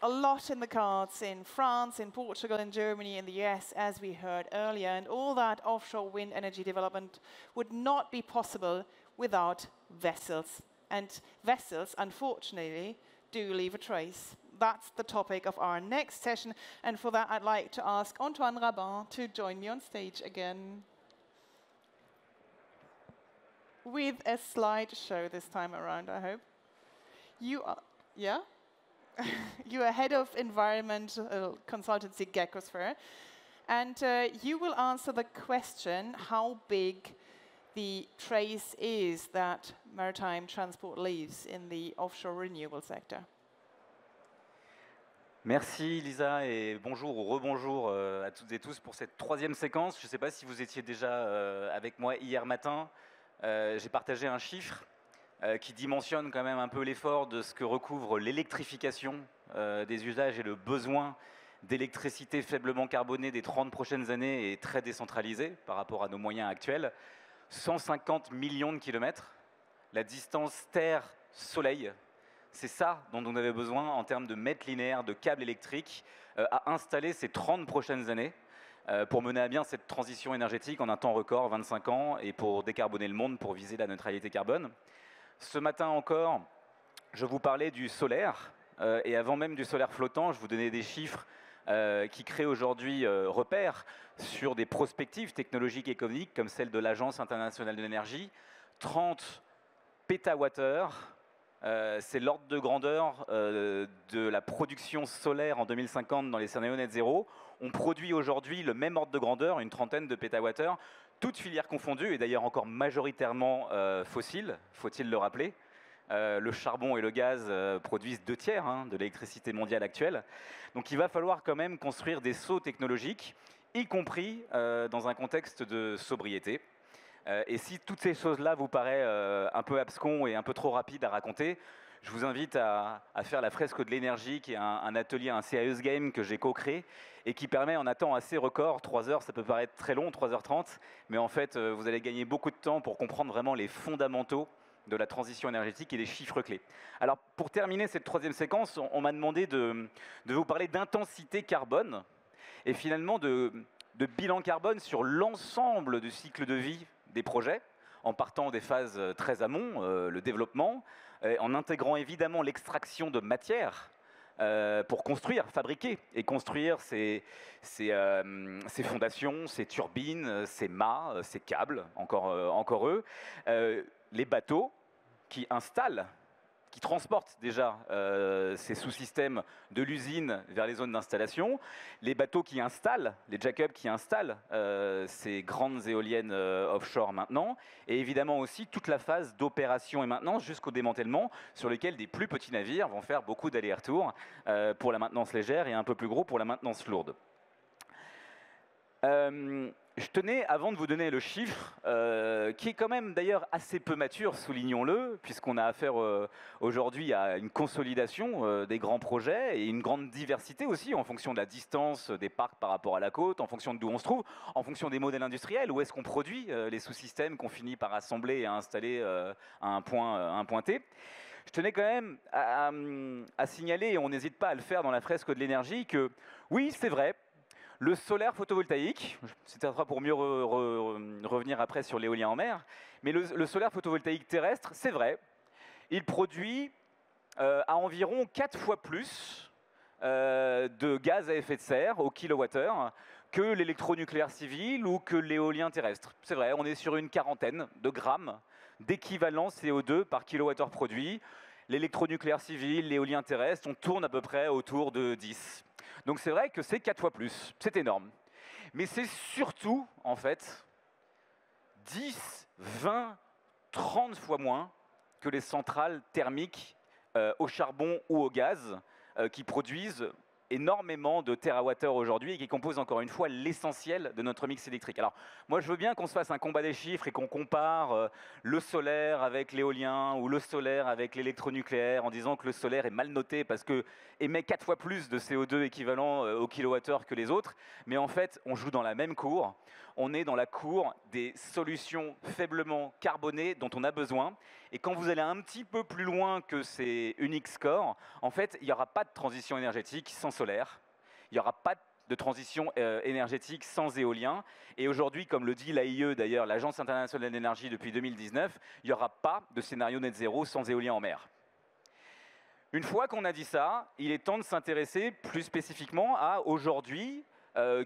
a lot in the cards in France, in Portugal, in Germany, in the US, as we heard earlier, and all that offshore wind energy development would not be possible without vessels. And vessels, unfortunately, do leave a trace. That's the topic of our next session, and for that I'd like to ask Antoine Rabin to join me on stage again. With a slideshow this time around, I hope. You are, yeah? You are head of environmental consultancy Gecosphere, and you will answer the question how big the trace is that maritime transport leaves in the offshore renewable sector. Merci Lisa et bonjour ou rebonjour à toutes et tous pour cette troisième séquence. Je ne sais pas si vous étiez déjà avec moi hier matin. J'ai partagé un chiffre qui dimensionne quand même un peu l'effort de ce que recouvre l'électrification des usages et le besoin d'électricité faiblement carbonée des 30 prochaines années est très décentralisé par rapport à nos moyens actuels. 150 millions de kilomètres, la distance Terre-Soleil, c'est ça dont on avait besoin en termes de mètres linéaires de câbles électriques à installer ces 30 prochaines années pour mener à bien cette transition énergétique en un temps record, 25 ans, et pour décarboner le monde, pour viser la neutralité carbone. Ce matin encore, je vous parlais du solaire, et avant même du solaire flottant, je vous donnais des chiffres qui créent aujourd'hui repères sur des prospectives technologiques et économiques comme celle de l'Agence internationale de l'énergie. 30 pétawattheures, c'est l'ordre de grandeur de la production solaire en 2050 dans les scénarios net zéro. On produit aujourd'hui le même ordre de grandeur, une trentaine de pétawattheures, toutes filières confondues, et d'ailleurs encore majoritairement fossiles, faut-il le rappeler. Le charbon et le gaz produisent 2/3 de l'électricité mondiale actuelle. Donc il va falloir quand même construire des sauts technologiques, y compris dans un contexte de sobriété. Et si toutes ces choses-là vous paraissent un peu abscons et un peu trop rapides à raconter, je vous invite à faire la fresque de l'énergie, qui est un atelier, un serious game que j'ai co-créé et qui permet en un temps assez record, 3 heures, ça peut paraître très long, 3h30, mais en fait, vous allez gagner beaucoup de temps pour comprendre vraiment les fondamentaux de la transition énergétique et les chiffres clés. Alors, pour terminer cette troisième séquence, on m'a demandé de vous parler d'intensité carbone et finalement de bilan carbone sur l'ensemble du cycle de vie des projets, en partant des phases très amont, le développement, en intégrant évidemment l'extraction de matières pour construire, fabriquer et construire ces fondations, ces turbines, ces mâts, ces câbles, encore eux, les bateaux qui installent, qui transportent déjà ces sous-systèmes de l'usine vers les zones d'installation, les bateaux qui installent, les jack-up qui installent ces grandes éoliennes offshore maintenant, et évidemment aussi toute la phase d'opération et maintenance jusqu'au démantèlement, sur lequel des plus petits navires vont faire beaucoup d'allers-retours pour la maintenance légère et un peu plus gros pour la maintenance lourde. Je tenais, avant de vous donner le chiffre, qui est quand même d'ailleurs assez peu mature, soulignons-le, puisqu'on a affaire aujourd'hui à une consolidation des grands projets et une grande diversité aussi en fonction de la distance des parcs par rapport à la côte, en fonction d'où on se trouve, en fonction des modèles industriels, où est-ce qu'on produit les sous-systèmes qu'on finit par assembler et à installer à un point T. Je tenais quand même à signaler, et on n'hésite pas à le faire dans la fresque de l'énergie, que oui, c'est vrai, le solaire photovoltaïque, c'est pour mieux revenir après sur l'éolien en mer, mais le solaire photovoltaïque terrestre, c'est vrai, il produit à environ 4 fois plus de gaz à effet de serre au kilowattheure que l'électronucléaire civil ou que l'éolien terrestre. C'est vrai, on est sur une quarantaine de grammes d'équivalent CO2 par kilowattheure produit. L'électronucléaire civil, l'éolien terrestre, on tourne à peu près autour de 10. Donc c'est vrai que c'est 4 fois plus, c'est énorme. Mais c'est surtout, en fait, 10, 20, 30 fois moins que les centrales thermiques au charbon ou au gaz qui produisent énormément de térawattheures aujourd'hui et qui composent encore une fois l'essentiel de notre mix électrique. Alors moi je veux bien qu'on se fasse un combat des chiffres et qu'on compare le solaire avec l'éolien ou le solaire avec l'électronucléaire en disant que le solaire est mal noté parce que émet 4 fois plus de CO2 équivalent au kilowattheure que les autres, mais en fait on joue dans la même cour, on est dans la cour des solutions faiblement carbonées dont on a besoin. Et quand vous allez un petit peu plus loin que ces uniques scores, en fait, il n'y aura pas de transition énergétique sans solaire. Il n'y aura pas de transition énergétique sans éolien. Et aujourd'hui, comme le dit l'AIE, d'ailleurs, l'Agence internationale de l'énergie depuis 2019, il n'y aura pas de scénario net zéro sans éolien en mer. Une fois qu'on a dit ça, il est temps de s'intéresser plus spécifiquement à, aujourd'hui,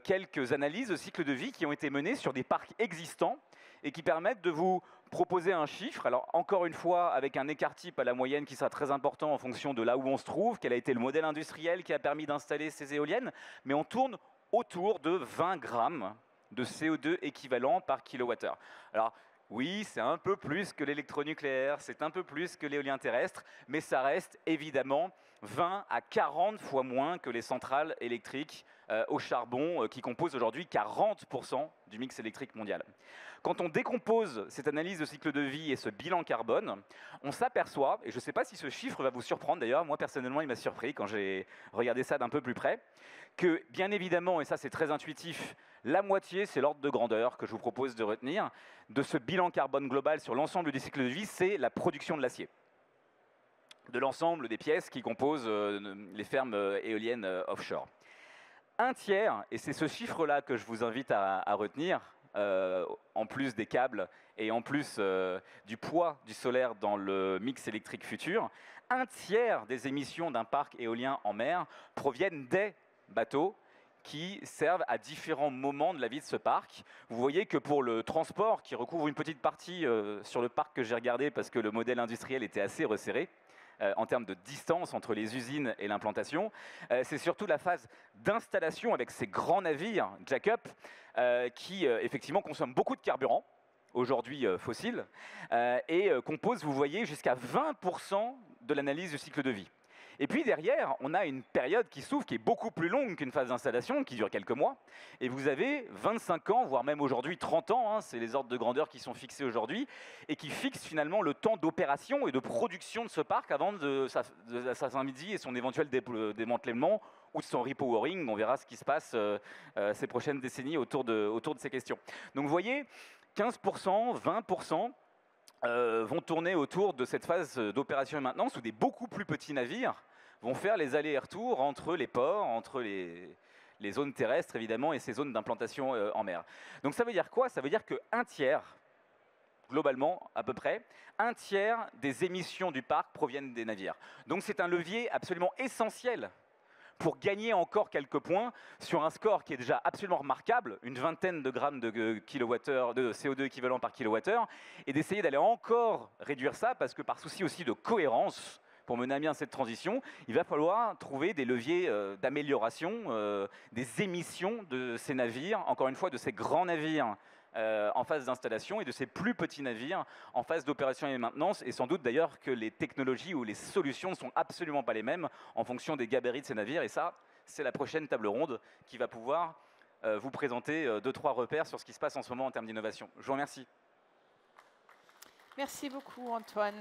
quelques analyses de cycle de vie qui ont été menées sur des parcs existants et qui permettent de vous proposer un chiffre. Alors, encore une fois, avec un écart type à la moyenne qui sera très important en fonction de là où on se trouve, quel a été le modèle industriel qui a permis d'installer ces éoliennes, mais on tourne autour de 20 grammes de CO2 équivalent par kilowattheure. Alors, oui, c'est un peu plus que l'électronucléaire, c'est un peu plus que l'éolien terrestre, mais ça reste évidemment 20 à 40 fois moins que les centrales électriques au charbon qui composent aujourd'hui 40% du mix électrique mondial. Quand on décompose cette analyse de cycle de vie et ce bilan carbone, on s'aperçoit, et je ne sais pas si ce chiffre va vous surprendre d'ailleurs, moi personnellement il m'a surpris quand j'ai regardé ça d'un peu plus près, que bien évidemment, et ça c'est très intuitif, la moitié, c'est l'ordre de grandeur que je vous propose de retenir, de ce bilan carbone global sur l'ensemble du cycle de vie, c'est la production de l'acier. De l'ensemble des pièces qui composent les fermes éoliennes offshore. Un tiers, et c'est ce chiffre-là que je vous invite à retenir, en plus des câbles et en plus du poids du solaire dans le mix électrique futur, un tiers des émissions d'un parc éolien en mer proviennent des bateaux qui servent à différents moments de la vie de ce parc. Vous voyez que pour le transport, qui recouvre une petite partie sur le parc que j'ai regardé parce que le modèle industriel était assez resserré, en termes de distance entre les usines et l'implantation, c'est surtout la phase d'installation avec ces grands navires jack-up qui effectivement consomment beaucoup de carburant, aujourd'hui fossile, et composent, vous voyez, jusqu'à 20% de l'analyse du cycle de vie. Et puis derrière, on a une période qui s'ouvre, qui est beaucoup plus longue qu'une phase d'installation, qui dure quelques mois. Et vous avez 25 ans, voire même aujourd'hui 30 ans, hein, c'est les ordres de grandeur qui sont fixés aujourd'hui, et qui fixent finalement le temps d'opération et de production de ce parc avant de sa fin midi et son éventuel démantèlement ou de son repowering. On verra ce qui se passe ces prochaines décennies autour de ces questions. Donc vous voyez, 15%, 20%, vont tourner autour de cette phase d'opération et maintenance où des beaucoup plus petits navires vont faire les allers-retours entre les ports, entre les zones terrestres évidemment et ces zones d'implantation en mer. Donc ça veut dire quoi? Ça veut dire qu'un tiers, globalement à peu près, un tiers des émissions du parc proviennent des navires. Donc c'est un levier absolument essentiel pour gagner encore quelques points sur un score qui est déjà absolument remarquable, une vingtaine de grammes de CO2 équivalent par kilowattheure, et d'essayer d'aller encore réduire ça, parce que par souci aussi de cohérence, pour mener à bien cette transition, il va falloir trouver des leviers d'amélioration des émissions de ces navires, encore une fois de ces grands navires en phase d'installation et de ces plus petits navires en phase d'opération et maintenance, et sans doute d'ailleurs que les technologies ou les solutions ne sont absolument pas les mêmes en fonction des gabarits de ces navires, et ça, c'est la prochaine table ronde qui va pouvoir vous présenter 2-3 repères sur ce qui se passe en ce moment en termes d'innovation. Je vous remercie. Merci beaucoup, Antoine.